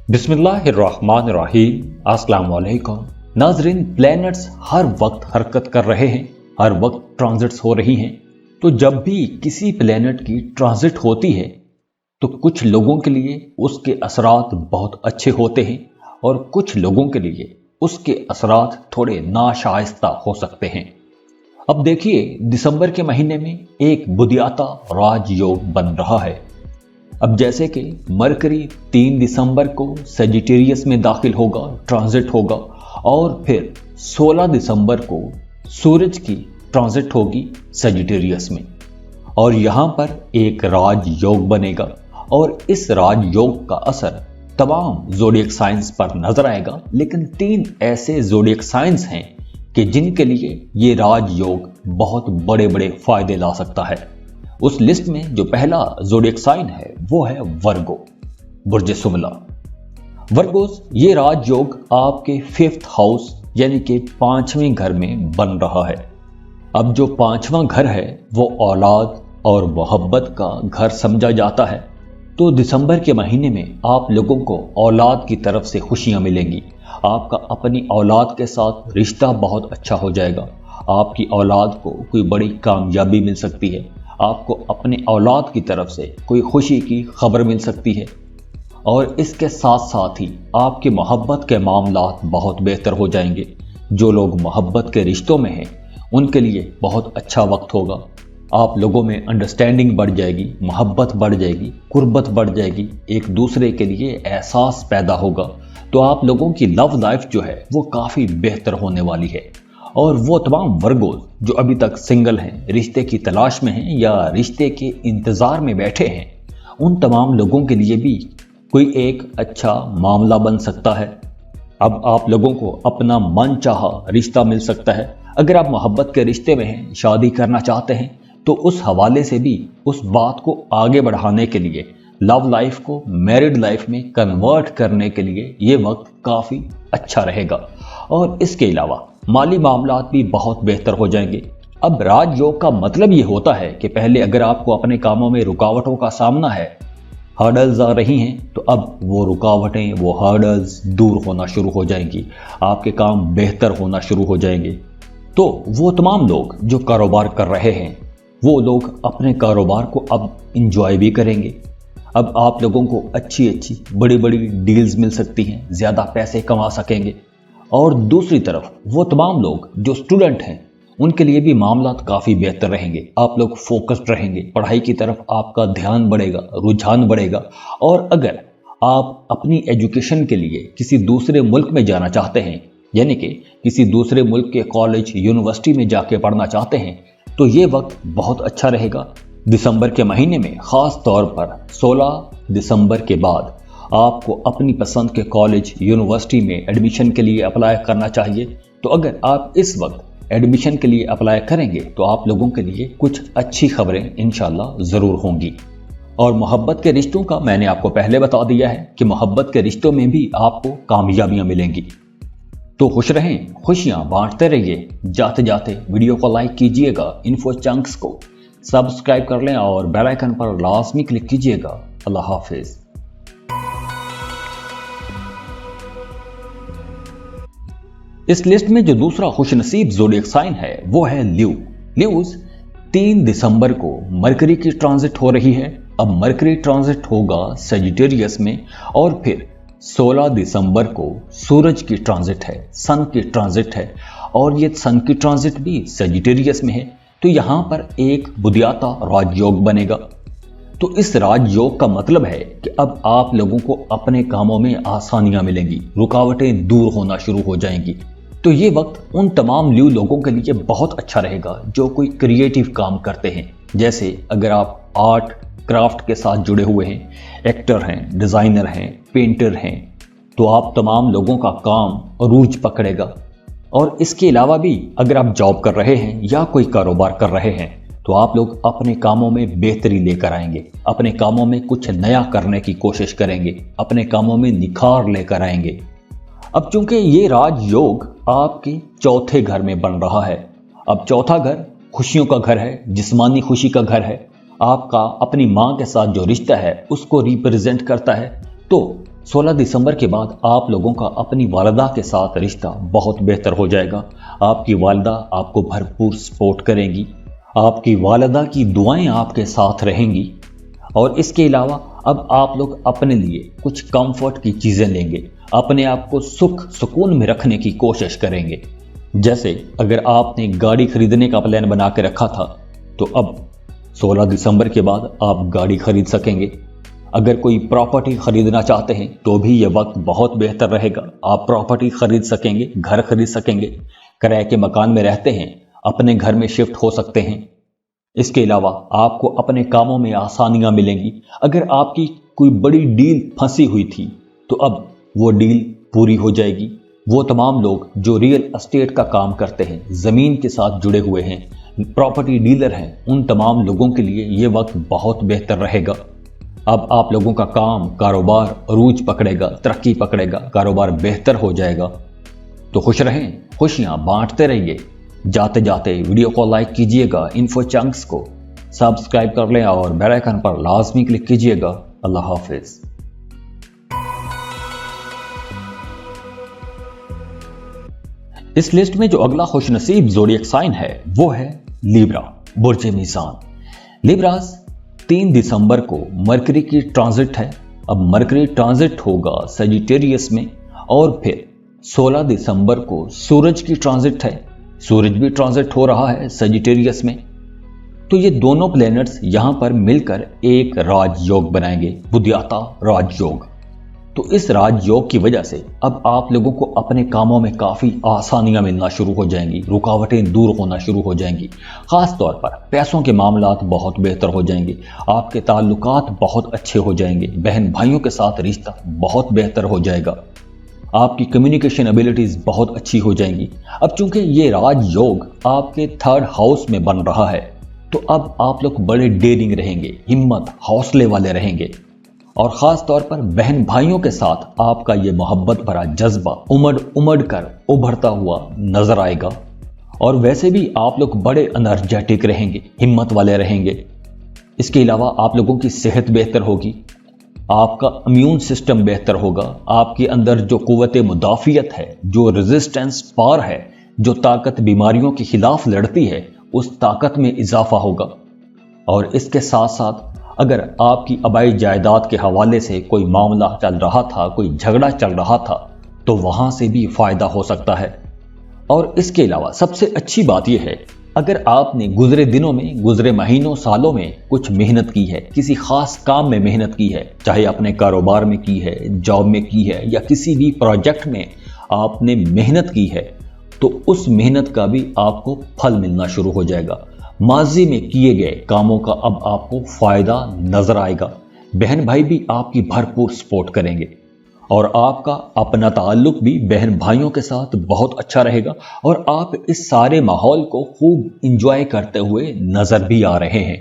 बिस्मिल्लाहिर्रहमानिर्रहीम। अस्सलाम वालेकुम नाजरीन। प्लैनेट्स हर वक्त हरकत कर रहे हैं, हर वक्त ट्रांजिट्स हो रही हैं। तो जब भी किसी प्लैनेट की ट्रांजिट होती है तो कुछ लोगों के लिए उसके असरात बहुत अच्छे होते हैं और कुछ लोगों के लिए उसके असरात थोड़े नाशाइस्ता हो सकते हैं। अब देखिए, दिसंबर के महीने में एक बुदियाता राजयोग बन रहा है। अब जैसे कि मरकरी 3 दिसंबर को सेजिटेरियस में दाखिल होगा, ट्रांजिट होगा, और फिर 16 दिसंबर को सूरज की ट्रांजिट होगी सेजिटेरियस में, और यहां पर एक राजयोग बनेगा और इस राजयोग का असर तमाम ज़ोडिएक साइंस पर नजर आएगा। लेकिन 3 ऐसे ज़ोडिएक साइंस हैं कि जिनके लिए ये राजयोग बहुत बड़े बड़े फायदे ला सकता है। उस लिस्ट में जो पहला ज़ोडिएक साइन है वो है वर्गो, बुर्ज सुमला। वर्गोस, ये राजयोग आपके 5th हाउस यानी कि 5वें घर में बन रहा है। अब जो 5वां घर है वो औलाद और मोहब्बत का घर समझा जाता है। तो दिसंबर के महीने में आप लोगों को औलाद की तरफ से खुशियां मिलेंगी। आपका अपनी औलाद के साथ रिश्ता बहुत अच्छा हो जाएगा। आपकी औलाद को कोई बड़ी कामयाबी मिल सकती है। आपको अपने औलाद की तरफ से कोई खुशी की खबर मिल सकती है। और इसके साथ साथ ही आपके मोहब्बत के मामलात बहुत बेहतर हो जाएंगे। जो लोग मोहब्बत के रिश्तों में हैं उनके लिए बहुत अच्छा वक्त होगा। आप लोगों में अंडरस्टैंडिंग बढ़ जाएगी, मोहब्बत बढ़ जाएगी, कुर्बत बढ़ जाएगी, एक दूसरे के लिए एहसास पैदा होगा। तो आप लोगों की लव लाइफ जो है वो काफ़ी बेहतर होने वाली है। और वो तमाम वर्गोस जो अभी तक सिंगल हैं, रिश्ते की तलाश में हैं या रिश्ते के इंतज़ार में बैठे हैं, उन तमाम लोगों के लिए भी कोई एक अच्छा मामला बन सकता है। अब आप लोगों को अपना मनचाहा रिश्ता मिल सकता है। अगर आप मोहब्बत के रिश्ते में हैं, शादी करना चाहते हैं, तो उस हवाले से भी उस बात को आगे बढ़ाने के लिए, लव लाइफ को मैरिड लाइफ में कन्वर्ट करने के लिए ये वक्त काफ़ी अच्छा रहेगा। और इसके अलावा माली मामलात भी बहुत बेहतर हो जाएंगे। अब राजयोग का मतलब ये होता है कि पहले अगर आपको अपने कामों में रुकावटों का सामना है, हर्डल्स आ रही हैं, तो अब वो रुकावटें, वो हर्डल्स दूर होना शुरू हो जाएंगी। आपके काम बेहतर होना शुरू हो जाएंगे। तो वो तमाम लोग जो कारोबार कर रहे हैं, वो लोग अपने कारोबार को अब इंजॉय भी करेंगे। अब आप लोगों को अच्छी अच्छी बड़ी बड़ी डील्स मिल सकती हैं, ज़्यादा पैसे कमा सकेंगे। और दूसरी तरफ वो तमाम लोग जो स्टूडेंट हैं उनके लिए भी मामलात काफ़ी बेहतर रहेंगे। आप लोग फोकस्ड रहेंगे, पढ़ाई की तरफ आपका ध्यान बढ़ेगा, रुझान बढ़ेगा। और अगर आप अपनी एजुकेशन के लिए किसी दूसरे मुल्क में जाना चाहते हैं, यानी कि किसी दूसरे मुल्क के कॉलेज यूनिवर्सिटी में जाके पढ़ना चाहते हैं, तो ये वक्त बहुत अच्छा रहेगा। दिसंबर के महीने में ख़ास तौर पर 16 दिसंबर के बाद आपको अपनी पसंद के कॉलेज यूनिवर्सिटी में एडमिशन के लिए अप्लाई करना चाहिए। तो अगर आप इस वक्त एडमिशन के लिए अप्लाई करेंगे तो आप लोगों के लिए कुछ अच्छी खबरें इंशाल्लाह ज़रूर होंगी। और मोहब्बत के रिश्तों का मैंने आपको पहले बता दिया है कि मोहब्बत के रिश्तों में भी आपको कामयाबियां मिलेंगी। तो खुश रहें, खुशियां बांटते रहिए। जाते जाते वीडियो को लाइक कीजिएगा, इन्फो चंक्स को सब्सक्राइब कर लें और बेल आइकन पर लाजमी क्लिक कीजिएगा। अल्लाह हाफिज। इस लिस्ट में जो दूसरा खुशनसीब ज़ोडिएक साइन है वो है ल्यू। ल्यूज 3 दिसंबर को मरकरी की ट्रांजिट हो रही है। अब मरकरी ट्रांजिट होगा सेजिटेरियस में, और फिर 16 दिसंबर को सूरज की ट्रांजिट है, सन की ट्रांजिट है, और ये सन की ट्रांजिट भी सेजिटेरियस में है। तो यहाँ पर एक बुदियाता राजयोग बनेगा। तो इस राजयोग का मतलब है कि अब आप लोगों को अपने कामों में आसानियां मिलेंगी, रुकावटें दूर होना शुरू हो जाएंगी। तो ये वक्त उन तमाम ल्यू लोगों के लिए बहुत अच्छा रहेगा जो कोई क्रिएटिव काम करते हैं। जैसे अगर आप आर्ट क्राफ्ट के साथ जुड़े हुए हैं, एक्टर हैं, डिज़ाइनर हैं, पेंटर हैं, तो आप तमाम लोगों का काम अरूज पकड़ेगा। और इसके अलावा भी अगर आप जॉब कर रहे हैं या कोई कारोबार कर रहे हैं, तो आप लोग अपने कामों में बेहतरी लेकर आएंगे, अपने कामों में कुछ नया करने की कोशिश करेंगे, अपने कामों में निखार लेकर आएंगे। अब चूंकि ये राजयोग आपके चौथे घर में बन रहा है। अब चौथा घर खुशियों का घर है, जिस्मानी खुशी का घर है। आपका अपनी माँ के साथ जो रिश्ता है उसको रिप्रेजेंट करता है। तो 16 दिसंबर के बाद आप लोगों का अपनी वालिदा के साथ रिश्ता बहुत बेहतर हो जाएगा। आपकी वालिदा आपको भरपूर सपोर्ट करेंगी, आपकी वालिदा की दुआएं आपके साथ रहेंगी। और इसके अलावा अब आप लोग अपने लिए कुछ कंफर्ट की चीज़ें लेंगे, अपने आप को सुख सुकून में रखने की कोशिश करेंगे। जैसे अगर आपने गाड़ी खरीदने का प्लान बना के रखा था तो अब 16 दिसंबर के बाद आप गाड़ी खरीद सकेंगे। अगर कोई प्रॉपर्टी खरीदना चाहते हैं तो भी यह वक्त बहुत बेहतर रहेगा, आप प्रॉपर्टी खरीद सकेंगे, घर खरीद सकेंगे। किराए के मकान में रहते हैं, अपने घर में शिफ्ट हो सकते हैं। इसके अलावा आपको अपने कामों में आसानियां मिलेंगी। अगर आपकी कोई बड़ी डील फंसी हुई थी तो अब वो डील पूरी हो जाएगी। वो तमाम लोग जो रियल एस्टेट का काम करते हैं, ज़मीन के साथ जुड़े हुए हैं, प्रॉपर्टी डीलर हैं, उन तमाम लोगों के लिए ये वक्त बहुत बेहतर रहेगा। अब आप लोगों का काम, कारोबार अरूज पकड़ेगा, तरक्की पकड़ेगा, कारोबार बेहतर हो जाएगा। तो खुश रहें, खुशियां बांटते रहिए। जाते जाते वीडियो को लाइक कीजिएगा, इन्फो चंक्स को सब्सक्राइब कर लें और बेल आइकन पर लाजमी क्लिक कीजिएगा। अल्लाह हाफिज। इस लिस्ट में जो अगला खुशनसीब ज़ोडिएक साइन है वो है लिब्रा, बुर्ज मीज़ान। लिब्रास 3 दिसंबर को मरकरी की ट्रांजिट है। अब मरकरी ट्रांजिट होगा सजिटेरियस में और फिर 16 दिसंबर को सूरज की ट्रांजिट है। सूरज भी ट्रांजिट हो रहा है सजिटेरियस में। तो ये दोनों प्लैनेट्स यहां पर मिलकर एक राजयोग बनाएंगे, बुद्धियाता राजयोग। तो इस राजयोग की वजह से अब आप लोगों को अपने कामों में काफ़ी आसानियां मिलना शुरू हो जाएंगी, रुकावटें दूर होना शुरू हो जाएंगी। ख़ास तौर पर पैसों के मामलात बहुत बेहतर हो जाएंगे, आपके ताल्लुकात बहुत अच्छे हो जाएंगे, बहन भाइयों के साथ रिश्ता बहुत बेहतर हो जाएगा, आपकी कम्युनिकेशन एबिलिटीज़ बहुत अच्छी हो जाएंगी। अब चूंकि ये राजयोग आपके 3rd हाउस में बन रहा है तो अब आप लोग बड़े डेयरिंग रहेंगे, हिम्मत हौसले वाले रहेंगे। और ख़ास तौर पर बहन भाइयों के साथ आपका ये मोहब्बत भरा जज्बा उमड़ कर उभरता हुआ नजर आएगा। और वैसे भी आप लोग बड़े एनर्जेटिक रहेंगे, हिम्मत वाले रहेंगे। इसके अलावा आप लोगों की सेहत बेहतर होगी, आपका इम्यून सिस्टम बेहतर होगा, आपके अंदर जो कुव्वत मुदाफ़ियत है, जो रेजिस्टेंस पावर है, जो ताकत बीमारियों के खिलाफ लड़ती है, उस ताकत में इजाफा होगा। और इसके साथ साथ अगर आपकी आबाई जायदाद के हवाले से कोई मामला चल रहा था, कोई झगड़ा चल रहा था, तो वहाँ से भी फ़ायदा हो सकता है। और इसके अलावा सबसे अच्छी बात यह है, अगर आपने गुजरे दिनों में, गुजरे महीनों सालों में कुछ मेहनत की है, किसी ख़ास काम में मेहनत की है, चाहे अपने कारोबार में की है, जॉब में की है, या किसी भी प्रोजेक्ट में आपने मेहनत की है, तो उस मेहनत का भी आपको फल मिलना शुरू हो जाएगा। माजी में किए गए कामों का अब आपको फायदा नजर आएगा। बहन भाई भी आपकी भरपूर सपोर्ट करेंगे और आपका अपना ताल्लुक भी बहन भाइयों के साथ बहुत अच्छा रहेगा और आप इस सारे माहौल को खूब इंजॉय करते हुए नजर भी आ रहे हैं।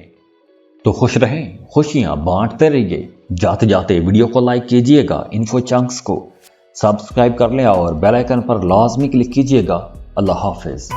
तो खुश रहें, खुशियां बांटते रहिए। जाते जाते वीडियो को लाइक कीजिएगा, इन्फो चंक्स को सब्सक्राइब कर लें और बेल आइकन पर लाजमी क्लिक कीजिएगा। अल्लाह हाफिज।